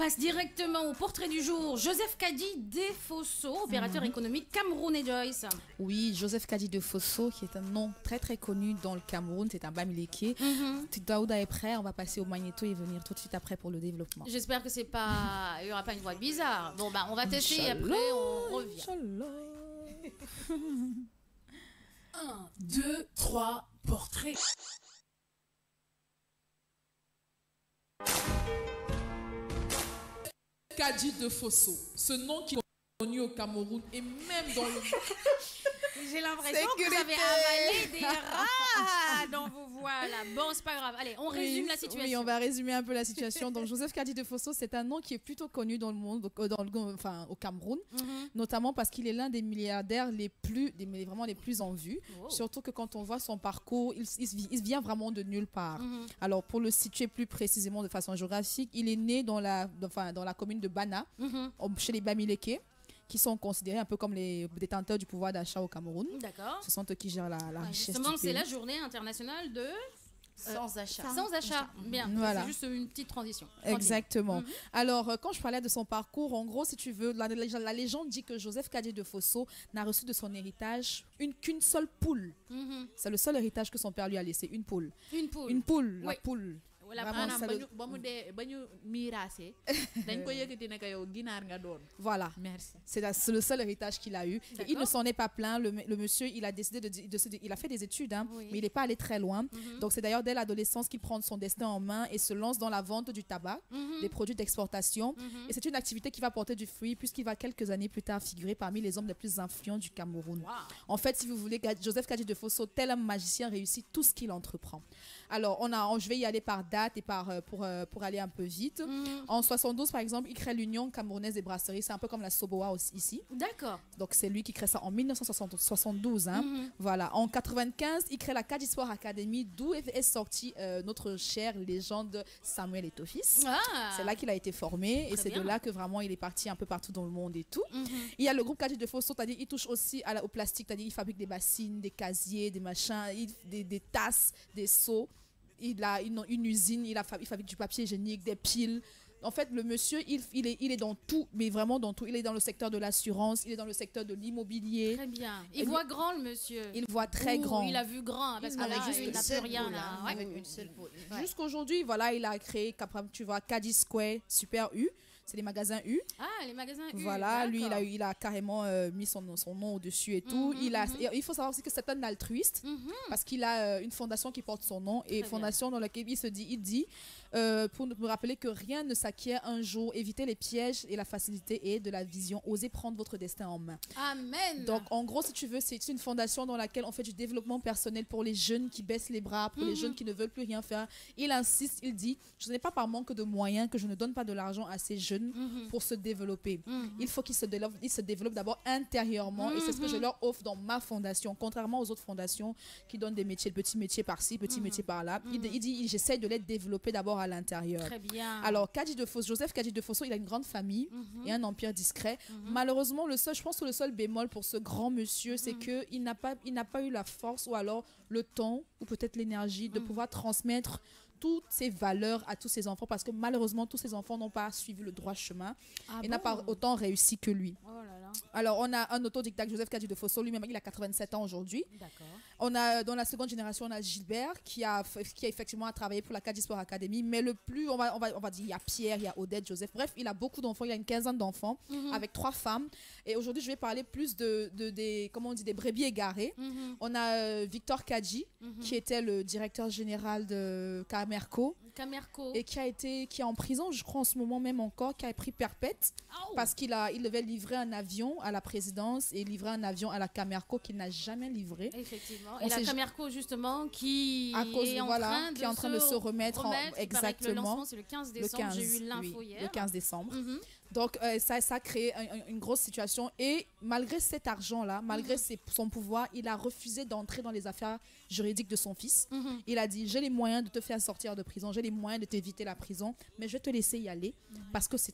passe directement au portrait du jour. Joseph Kadi Defosso, opérateur économique camerounais, Joyce. Oui, Joseph Kadi Defosso, qui est un nom très très connu dans le Cameroun, c'est un Bamileke. Daouda est prêt, on va passer au magnéto et venir tout de suite après pour le développement. J'espère que c'est pas, il y aura pas une voix bizarre. Bon bah on va tester et après on revient. 1, 2, 3, portrait. Kadi Defosso, ce nom qui est connu au Cameroun et même dans le... J'ai l'impression que vous avez avalé des rats dans vos voix là. Bon, c'est pas grave. Allez, on résume la situation. Oui, on va résumer un peu la situation. Donc, Joseph Kadi Defosso, c'est un nom qui est plutôt connu dans le monde, au Cameroun, notamment parce qu'il est l'un des milliardaires vraiment les plus en vue. Surtout que quand on voit son parcours, il vient vraiment de nulle part. Alors, pour le situer plus précisément de façon géographique, il est né dans la commune de Bana, chez les Bamileke, qui sont considérés un peu comme les détenteurs du pouvoir d'achat au Cameroun. D'accord. Ce sont eux qui gèrent la richesse du justement, pays. c'est la journée internationale de... Sans achat. Sans achat. Bien. Voilà. C'est juste une petite transition. Exactement. Alors, quand je parlais de son parcours, en gros, si tu veux, la légende dit que Joseph Kadi Defosso n'a reçu de son héritage qu'une seule poule. C'est le seul héritage que son père lui a laissé, une poule. Une poule. Une poule, la Oui. poule. Voilà. Merci. C'est le seul héritage qu'il a eu. Et il ne s'en est pas plaint. Le monsieur, il a décidé il a fait des études, mais il n'est pas allé très loin. Donc c'est d'ailleurs dès l'adolescence qu'il prend son destin en main et se lance dans la vente du tabac, des produits d'exportation. Et c'est une activité qui va porter du fruit puisqu'il va quelques années plus tard figurer parmi les hommes les plus influents du Cameroun. Wow. En fait, si vous voulez, Joseph Kadi Defosso, tel un magicien, réussit tout ce qu'il entreprend. Alors, je vais y aller par date et pour aller un peu vite. En 72, par exemple, il crée l'Union camerounaise des brasseries. C'est un peu comme la Soboa ici. D'accord. Donc, c'est lui qui crée ça en 1972. Voilà. En 95, il crée la Kadi Sport Academy, d'où est sorti notre cher légende Samuel Eto'o-Fils. Ah. C'est là qu'il a été formé et c'est de là que vraiment il est parti un peu partout dans le monde et tout. Il y a le groupe Kadi Defosso, c'est-à-dire il touche aussi au plastique, c'est-à-dire il fabrique des bassines, des casiers, des machins, des tasses, des seaux. Il a une usine, il fabrique du papier hygiénique, des piles. En fait, le monsieur, il est dans tout, mais vraiment dans tout. Il est dans le secteur de l'assurance, il est dans le secteur de l'immobilier. Très bien. Il voit grand, le monsieur. Il voit très grand. Il a vu grand, parce qu'il n'a plus rien là. Avec une seule poule. Jusqu'aujourd'hui, voilà, il a créé, tu vois, Kadi Square, Super U. C'est les magasins U. Ah, les magasins U. Voilà, lui, il a carrément mis son nom au-dessus et tout. Il faut savoir aussi que c'est un altruiste parce qu'il a une fondation qui porte son nom et fondation dans laquelle il dit pour me rappeler que rien ne s'acquiert un jour, évitez les pièges et la facilité et de la vision, osez prendre votre destin en main. Amen. Donc, en gros, si tu veux, c'est une fondation dans laquelle on fait du développement personnel pour les jeunes qui baissent les bras, pour les jeunes qui ne veulent plus rien faire. Il insiste, il dit, ce n'est pas par manque de moyens que je ne donne pas de l'argent à ces jeunes pour se développer. Il faut qu'ils se développent d'abord intérieurement et c'est ce que je leur offre dans ma fondation, contrairement aux autres fondations qui donnent des métiers, petits métiers par-ci, petits métiers par-là. Il dit, j'essaie de les développer d'abord à l'intérieur. Très bien. Alors, Joseph Kadi Defosso, il a une grande famille et un empire discret. Malheureusement, je pense que le seul bémol pour ce grand monsieur, c'est qu'il n'a pas eu la force ou alors le temps ou peut-être l'énergie de pouvoir transmettre toutes ces valeurs à tous ses enfants parce que malheureusement tous ses enfants n'ont pas suivi le droit chemin et n'a pas autant réussi que lui. Oh là là. Alors on a un autodidacte, Joseph Kadi Defosso, lui-même il a 87 ans aujourd'hui. D'accord. On a dans la seconde génération on a Gilbert qui a effectivement travaillé pour la Kadi Sport Academy, mais le plus on va dire il y a Pierre, il y a Odette, Joseph, bref il a beaucoup d'enfants, il a une quinzaine d'enfants avec 3 femmes et aujourd'hui je vais parler plus des brebis égarées. On a Victor Kadi qui était le directeur général de Camerco et qui est en prison je crois en ce moment même encore, qui a pris perpète parce qu'il devait livrer un avion à la présidence et livrer un avion à la Camerco qu'il n'a jamais livré. Effectivement. Et la Camerco justement qui est en train de se remettre exactement. Le lancement c'est le 15 décembre, j'ai eu l'info hier. Le 15 décembre. Donc ça a créé une grosse situation et malgré cet argent-là, malgré son pouvoir, il a refusé d'entrer dans les affaires juridiques de son fils. Il a dit, j'ai les moyens de te faire sortir de prison, j'ai j'ai les moyens de t'éviter la prison, mais je vais te laisser y aller parce que c'est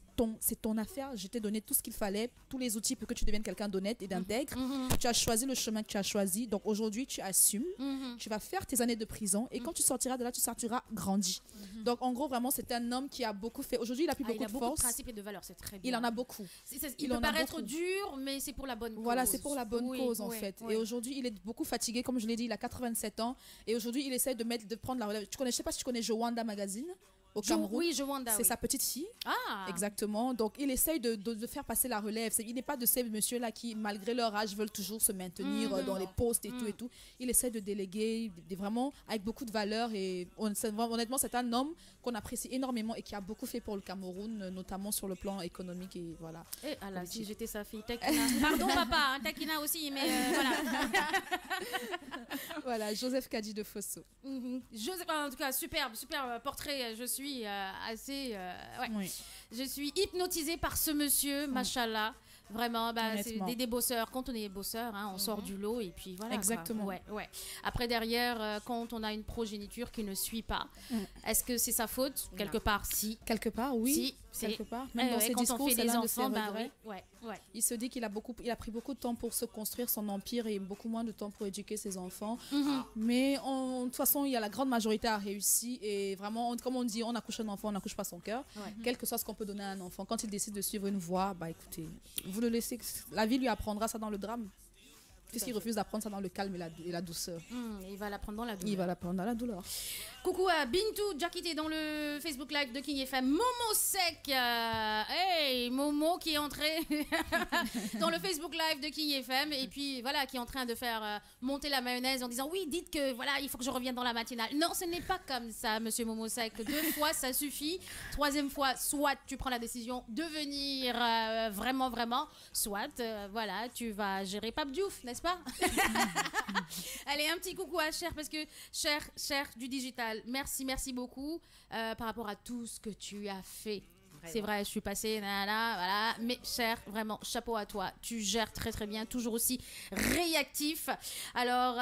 ton affaire. Je t'ai donné tout ce qu'il fallait, tous les outils pour que tu deviennes quelqu'un d'honnête et d'intègre. Tu as choisi le chemin que tu as choisi. Donc aujourd'hui, tu assumes. Tu vas faire tes années de prison et quand tu sortiras de là, tu sortiras grandi. Donc en gros, vraiment, c'est un homme qui a beaucoup fait. Aujourd'hui, il a plus beaucoup de force. De principes et de valeurs, c'est très bien. Il en a beaucoup. Il peut paraître dur, mais c'est pour la bonne cause. Voilà, c'est pour la bonne cause en fait. Et aujourd'hui, il est beaucoup fatigué, comme je l'ai dit, il a 87 ans. Et aujourd'hui, il essaie de prendre la relève. Je ne sais pas si tu connais Jowanda Magazine au Cameroun. Oui, Jowanda. C'est sa petite fille. Ah. Exactement. Donc, il essaye de faire passer la relève. Il n'est pas de ces messieurs-là qui, malgré leur âge, veulent toujours se maintenir dans les postes et tout et tout. Il essaie de déléguer vraiment avec beaucoup de valeur. Et honnêtement, c'est un homme qu'on apprécie énormément et qui a beaucoup fait pour le Cameroun, notamment sur le plan économique. Et voilà. Et alors, si j'étais sa fille, Takina. Pardon, papa, Takina aussi, mais voilà. Voilà, Joseph Kadi de Fosso. Joseph, en tout cas, superbe portrait. Je suis assez. Oui. Je suis hypnotisée par ce monsieur, machallah. Vraiment, c'est des bosseurs. Quand on est bosseur, on sort du lot et puis voilà. Exactement. Ouais. Après, derrière, quand on a une progéniture qui ne suit pas, est-ce que c'est sa faute? Quelque part, si. Quelque part, oui. Quelque part. Même dans ses quand discours, on fait c'est des l'un de enfants, ses regrets. ouais. Il se dit qu'il a pris beaucoup de temps pour se construire son empire et beaucoup moins de temps pour éduquer ses enfants. Mais de toute façon, il y a la grande majorité a réussi. Et vraiment, comme on dit, on accouche un enfant, on n'accouche pas son cœur. Quel que soit ce qu'on peut donner à un enfant. Quand il décide de suivre une voie, écoutez, vous le laissez. La vie lui apprendra ça dans le drame. Puisqu'il refuse d'apprendre ça dans le calme et la douceur. Il va l'apprendre dans la douleur. Il va l'apprendre dans la douleur. Coucou à Bintou, Jakité dans le Facebook Live de King FM. Momo Sec. Hey, Momo qui est entré dans le Facebook Live de King FM. Et puis voilà, qui est en train de faire monter la mayonnaise en disant oui, dites que voilà, il faut que je revienne dans la matinale. Non, ce n'est pas comme ça, monsieur Momo Sec. 2 fois, ça suffit. 3e fois, soit tu prends la décision de venir vraiment, soit voilà, tu vas gérer Pape Diouf, n'est-ce pas? Allez, un petit coucou à Cher, parce que Cher du digital, merci beaucoup par rapport à tout ce que tu as fait. Vraiment. C'est vrai, je suis passée, voilà. Mais Cher, vraiment, chapeau à toi. Tu gères très bien, toujours aussi réactif. Alors,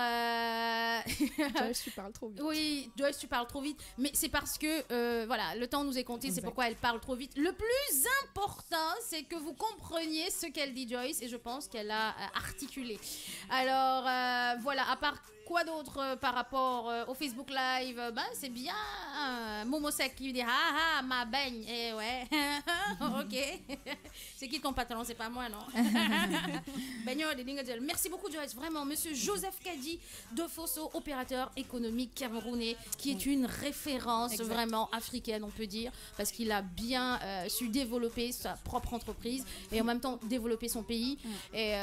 Joyce, tu parles trop vite. Oui, Joyce, tu parles trop vite. Mais c'est parce que, voilà, le temps nous est compté, c'est pourquoi elle parle trop vite. Le plus important, c'est que vous compreniez ce qu'elle dit, Joyce, et je pense qu'elle a articulé. Alors, voilà, à part quoi d'autre par rapport au Facebook Live? C'est bien Momo Sec qui dit ma baigne. Et ouais. Ok. C'est qui ton patron? C'est pas moi, non? Merci beaucoup, Joyce. Vraiment, monsieur Joseph Kadi de Fosso, opérateur économique camerounais, qui est une référence vraiment africaine, on peut dire, parce qu'il a bien su développer sa propre entreprise et en même temps développer son pays. Et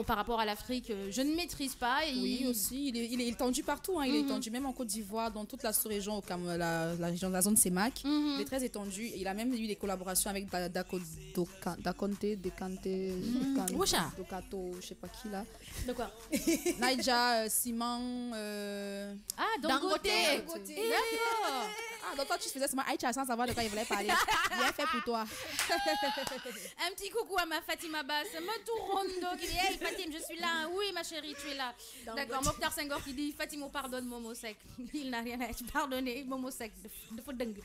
par rapport à l'Afrique, je ne maîtrise pas. Et aussi, il est étendu partout. Il est étendu même en Côte d'Ivoire, dans toute la sous-région, la région de la zone CEMAC. Il est très étendu. Il a même eu des collaborations avec Dakonte, Dokato, je sais pas qui là. De quoi? Naija, Simon. Dangote. D'accord. Donc toi tu faisais Simon Aïcha sans savoir de quoi il voulait parler. Bien fait pour toi. Un petit coucou à ma Fatima Bass. Motourondo qui dit hey Fatim, je suis là. Oui ma chérie, tu es là. D'accord. Mokhtar Senghor qui dit Fatima pardonne Momo Sec. Il n'a rien à être pardonné. Momo Sec de faute dingue.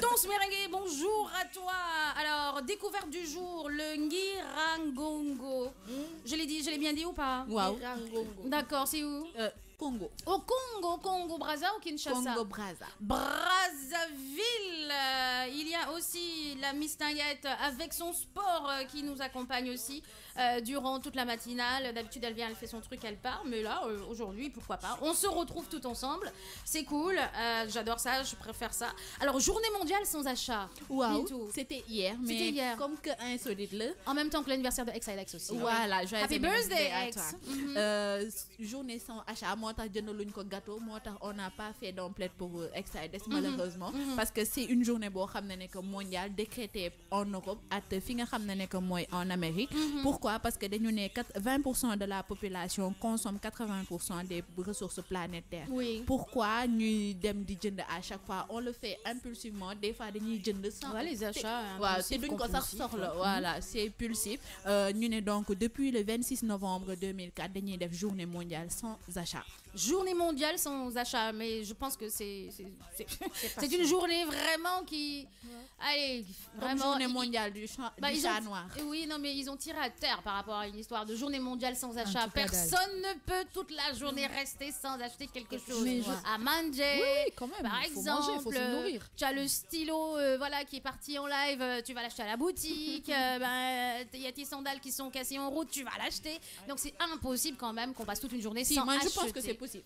Tons Merengue, bonjour à toi. Alors, découverte du jour, le Ngirangongo. Je l'ai bien dit ou pas? Wow. D'accord, c'est où? Congo. Au Congo, Brazza ou Kinshasa? Congo, Brazza. Brazzaville. Il y a aussi la Miss Tinguette avec son sport qui nous accompagne aussi durant toute la matinale. D'habitude, elle vient, elle fait son truc, elle part. Mais là, aujourd'hui, pourquoi pas? On se retrouve tout ensemble. C'est cool. J'adore ça, je préfère ça. Alors, journée mondiale sans achat. Wow. C'était hier, mais c'était hier. Comme que insolite là. En même temps que l'anniversaire de XILX aussi. Voilà, joyeux Happy birthday, X. Journée sans achat. Moi, gâteau, on n'a pas fait d'omelette pour XILX malheureusement parce que c'est une journée mondiale décrétée en Europe en Amérique. Pourquoi? Parce que 20% de la population consomme 80% des ressources planétaires. Pourquoi nous dem di jënd à chaque fois? On le fait impulsivement, des fois dañuy jënd sans les achats c'est duñ ko sax soxla. Voilà, c'est impulsif. Nous donc depuis le 26 novembre 2004 dañuy def journée mondiale sans achat. journée mondiale sans achat, mais je pense que c'est une journée vraiment qui, allez, Comme vraiment. journée mondiale du chat Ils ont- noir. Oui, non, mais ils ont tiré à terre par rapport à une histoire de journée mondiale sans achat. tout cas, Personne ne peut toute la journée rester sans acheter quelque chose Mais à manger. Oui, quand même. Par il faut exemple, manger, il faut se nourrir. tu as le stylo voilà, qui est parti en live, tu vas l'acheter à la boutique. Il y a tes sandales qui sont cassées en route, tu vas l'acheter. Donc c'est impossible quand même qu'on passe toute une journée Si, sans moi acheter. je pense que c'est possible.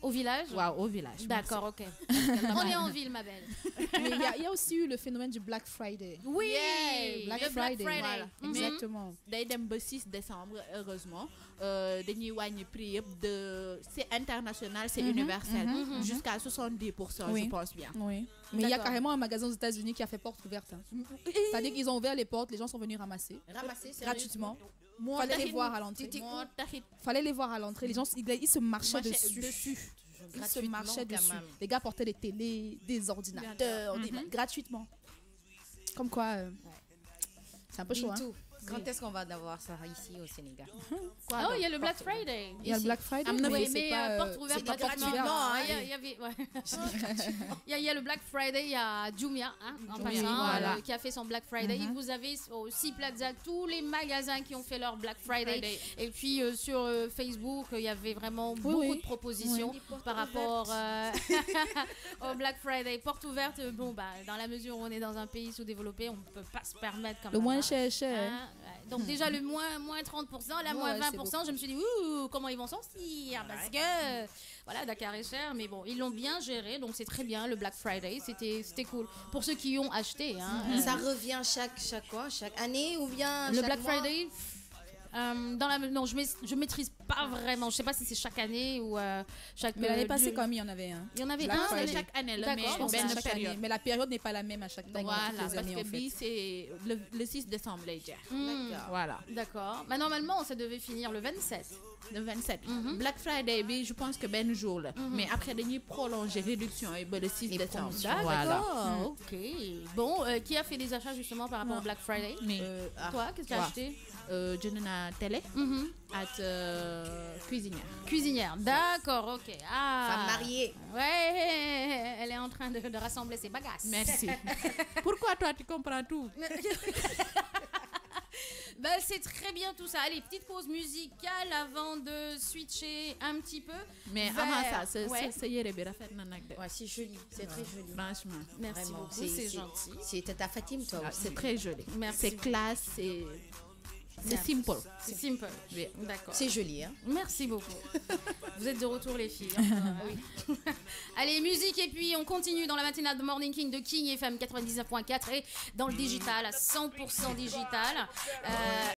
Au village. Waouh, au village. D'accord, ok. On est en ville, ma belle. Mais il y a aussi eu le phénomène du Black Friday. Oui, Yeah, Black le Friday, voilà. Mhm. Exactement. Day dem ba 6 décembre heureusement dañuy wàññi prix yëpp de c'est international c'est universel jusqu'à 70% Oui. je pense bien. Oui. Mais il y a D'accord. carrément un magasin aux États-Unis qui a fait porte ouverte. Hein. C'est-à-dire qu'ils ont ouvert les portes, les gens sont venus ramasser Ramasser, sérieux. gratuitement. Fallait les voir à l'entrée. moo taxit Fallait les voir à l'entrée. Les gens, ils se marchaient marché dessus. Ils se Gratuitement, marchaient quand dessus. même. Les gars portaient des télés, des ordinateurs, gratuitement. Comme quoi, c'est un peu chaud. Hein. Bintou, quand est-ce qu'on va avoir ça ici au Sénégal? Oh, il y a le Black Friday. Il y a le Black Friday. Oui, c'est mais pas, porte ouverte c'est gratuitement. gratuitement, hein. Il y avait, ouais. Il y a le Black Friday, il y a Jumia, hein, en Jumia, passant, voilà. qui a fait son Black Friday. Et vous avez aussi Plaza, tous les magasins qui ont fait leur Black Friday. Et puis sur Facebook, il y avait vraiment beaucoup de propositions par rapport au Black Friday. Porte ouverte, bon, bah, dans la mesure où on est dans un pays sous-développé, on ne peut pas se permettre comme le moins cher, cher. Hein, ouais. Donc déjà le moins 30%, la moins Ouais, c'est 20%, je me suis dit ouh, comment ils vont s'en sortir parce que voilà, Dakar est cher, mais bon, ils l'ont bien géré, donc c'est très bien le Black Friday, c'était cool pour ceux qui ont acheté. Hein, Ça revient chaque année ou bien le chaque Black mois? Friday. Non, je maîtrise pas vraiment. Je sais pas si c'est chaque année ou chaque. Mais l'année passée, quand même, il y en avait un. il y en avait Black un. Friday. chaque année la D'accord, mais Je pense benn que chaque année. période. Mais la période n'est pas la même à chaque temps. Voilà, toutes les parce années, que en fait. bii c'est le 6 décembre lay jeex. D'accord. Voilà. D'accord. Mais normalement, ça devait finir le 27. Le 27. Black Friday bi je pense que benn jour la. Mais après dañuy prolonger réduction yi ba le 6 décembre. Voilà. D'accord. Ok. Bon, qui a fait des achats justement par rapport au Black Friday? Mais Toi, qu'est-ce que tu as Ouais. acheté? jënd naa télé at cuisinière. Cuisinière, d'accord, ok. Ah. Femme mariée. Ouais, elle est en train de rassembler ses bagages. Merci. Pourquoi toi tu comprends tout? Ben, c'est très bien tout ça. Allez, petite pause musicale avant de switcher un petit peu. Mais vers- avant ça Ouais. sa yére bi rafet na nag de. Ouais, c'est joli, c'est très joli. Franchement. Merci Vraiment, beaucoup, c'est gentil. C'est ta Fatim, toi Ah, aussi. c'est très joli. Merci. C'est classe, c'est Merci. simple. C'est simple. Oui. D'accord. C'est joli, hein. Merci beaucoup. Vous êtes de retour les filles. Hein. Oui. Allez, musique et puis on continue dans la matinale de Morning King de King FM 99.4 et dans le digital à 100% digital.